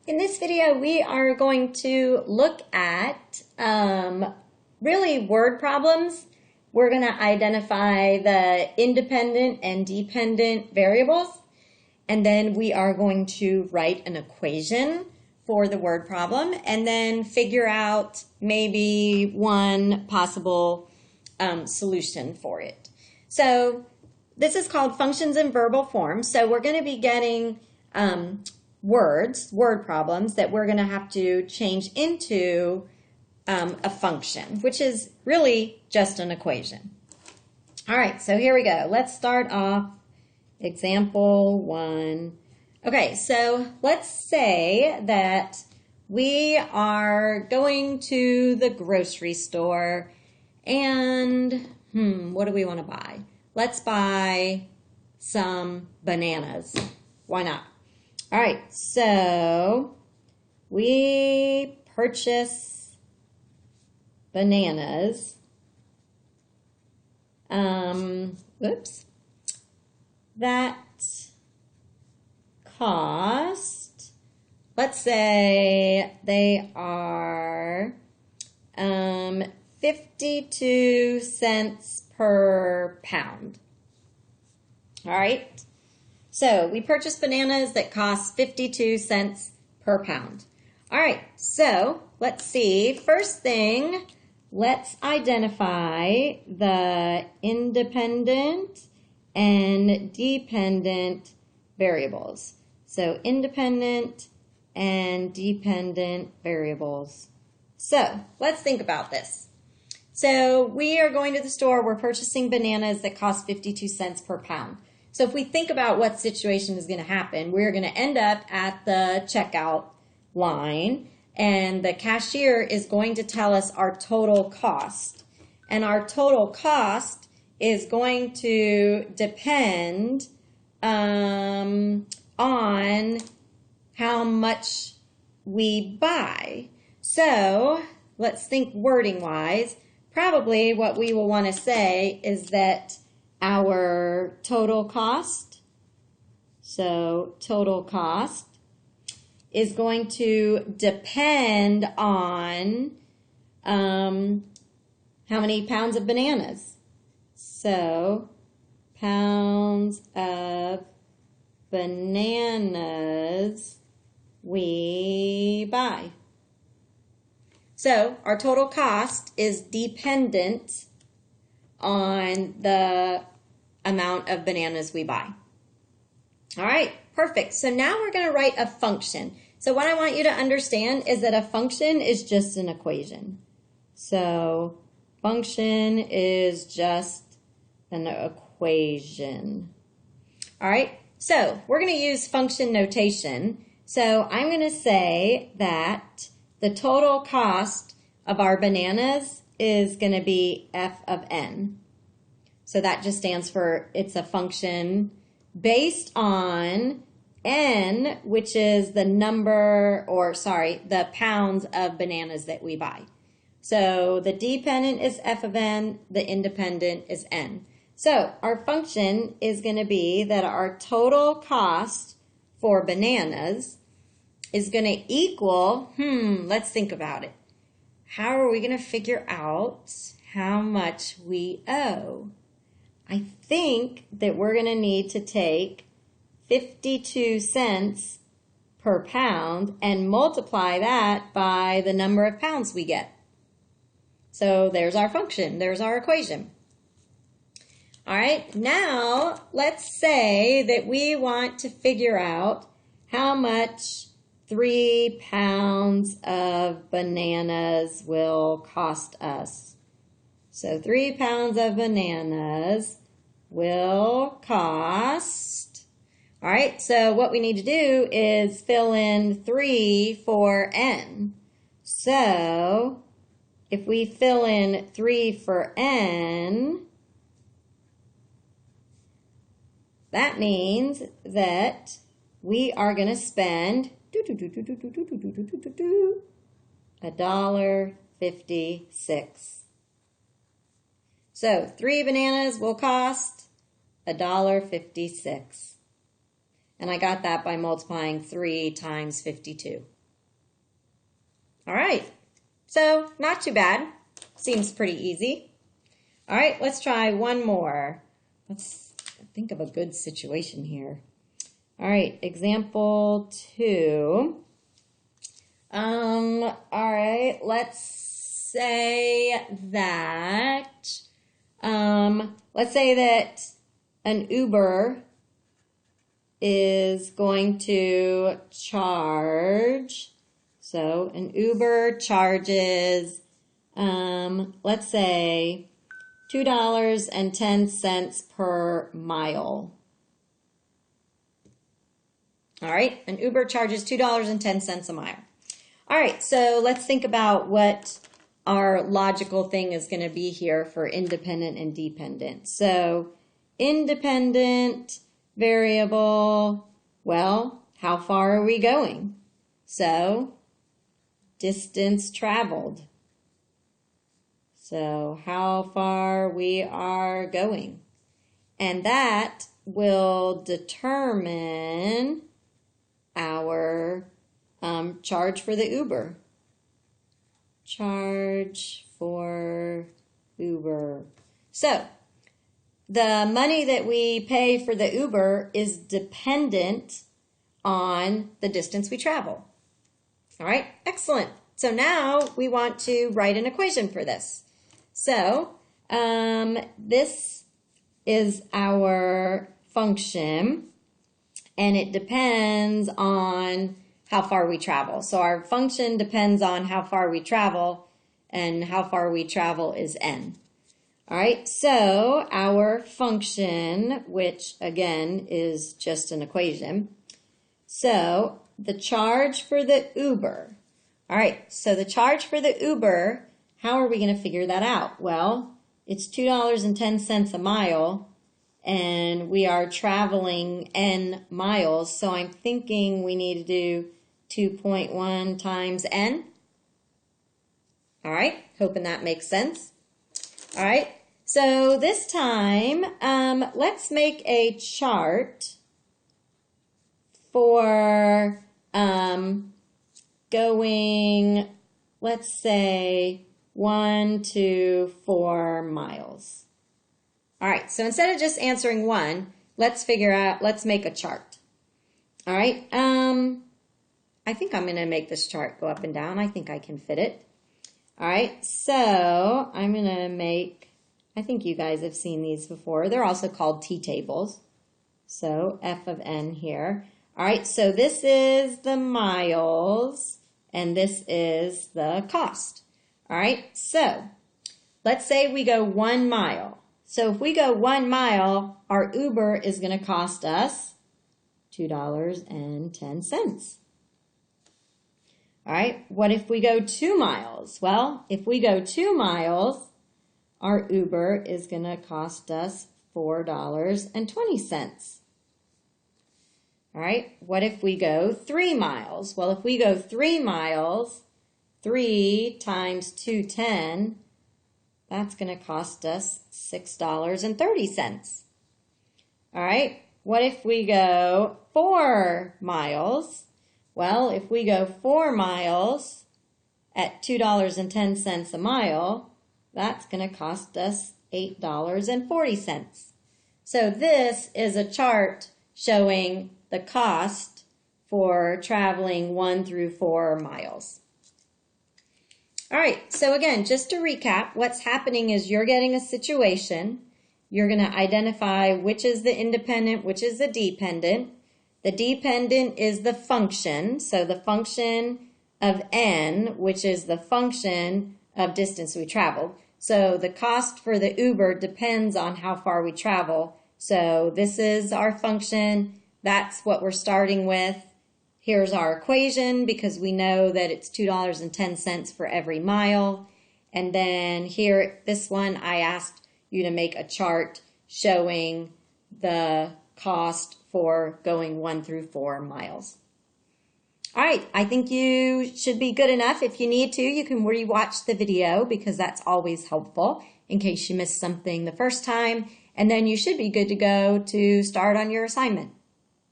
In this video, we are going to look at really word problems. We're going to identify the independent and dependent variables, and then we are going to write an equation for the word problem, and then figure out maybe one possible solution for it. So this is called functions in verbal form. So we're going to be getting word problems that we're going to have to change into a function, which is really just an equation. All right, so here we go. Let's start off example 1. Okay, so let's say that we are going to the grocery store and what do we want to buy? Let's buy some bananas. Why not? All right, so we purchase bananas. That cost, let's say they are 52 cents per pound. All right. So we purchased bananas that cost 52 cents per pound. All right, so let's see. First thing, let's identify the independent and dependent variables. So independent and dependent variables. So let's think about this. So we are going to the store. We're purchasing bananas that cost 52 cents per pound. So if we think about what situation is going to happen, we're going to end up at the checkout line, and the cashier is going to tell us our total cost. And our total cost is going to depend on how much we buy. So let's think wording-wise. Probably what we will want to say is that our total cost, so total cost, is going to depend on how many pounds of bananas. So pounds of bananas we buy. So our total cost is dependent on the amount of bananas we buy. All right, perfect. So now we're going to write a function. So what I want you to understand is that a function is just an equation. So function is just an equation. All right, so we're going to use function notation. So I'm going to say that the total cost of our bananas is going to be f of n. So that just stands for, it's a function based on n, which is the number, the pounds of bananas that we buy. So the dependent is f of n, the independent is n. So our function is going to be that our total cost for bananas is going to equal, let's think about it. How are we going to figure out how much we owe? I think that we're going to need to take 52 cents per pound and multiply that by the number of pounds we get. So there's our function. There's our equation. All right, now let's say that we want to figure out how much 3 pounds of bananas will cost us. So 3 pounds of bananas will cost. All right, so what we need to do is fill in 3 for n. So if we fill in 3 for n, that means that we are going to spend $1.56. So 3 bananas will cost $1.56. And I got that by multiplying 3 times 52. All right, so not too bad. Seems pretty easy. All right, let's try one more. Let's think of a good situation here. All right, example 2. All right, let's say that an Uber is going to charge. So an Uber charges, let's say, $2.10 per mile. All right, an Uber charges $2.10 a mile. All right, so let's think about what our logical thing is going to be here for independent and dependent. So independent variable, well, how far are we going? So distance traveled. So how far we are going. And that will determine our charge for the Uber. Charge for Uber. So the money that we pay for the Uber is dependent on the distance we travel. All right, excellent. So now we want to write an equation for this. So this is our function, and it depends on how far we travel. So our function depends on how far we travel, and how far we travel is n. All right, so our function, which again is just an equation, so the charge for the Uber. All right, so the charge for the Uber, how are we going to figure that out? Well, it's $2.10 a mile, and we are traveling n miles, so I'm thinking we need to do 2.1 times n. All right, hoping that makes sense. All right, so this time, let's make a chart for going, let's say, 1 to 4 miles. All right, so instead of just answering 1, let's make a chart. All right, I think I'm going to make this chart go up and down. I think I can fit it. All right, so I'm going to make, I think you guys have seen these before. They're also called T-tables. So f of n here. All right, so this is the miles, and this is the cost. All right, so let's say we go 1 mile. So if we go 1 mile, our Uber is going to cost us $2.10. All right, what if we go 2 miles? Well, if we go 2 miles, our Uber is going to cost us $4.20. All right, what if we go 3 miles? Well, if we go 3 miles, 3 times 210, that's going to cost us $6.30. All right, what if we go 4 miles? Well, if we go 4 miles at $2.10 a mile, that's going to cost us $8.40. So this is a chart showing the cost for traveling 1 through 4 miles. All right, so again, just to recap, what's happening is you're getting a situation. You're going to identify which is the independent, which is the dependent. The dependent is the function, so the function of n, which is the function of distance we traveled. So the cost for the Uber depends on how far we travel. So this is our function. That's what we're starting with. Here's our equation because we know that it's $2.10 for every mile. And then here, this one, I asked you to make a chart showing the cost for going 1 through 4 miles. All right, I think you should be good enough. If you need to, you can rewatch the video because that's always helpful in case you missed something the first time. And then you should be good to go to start on your assignment.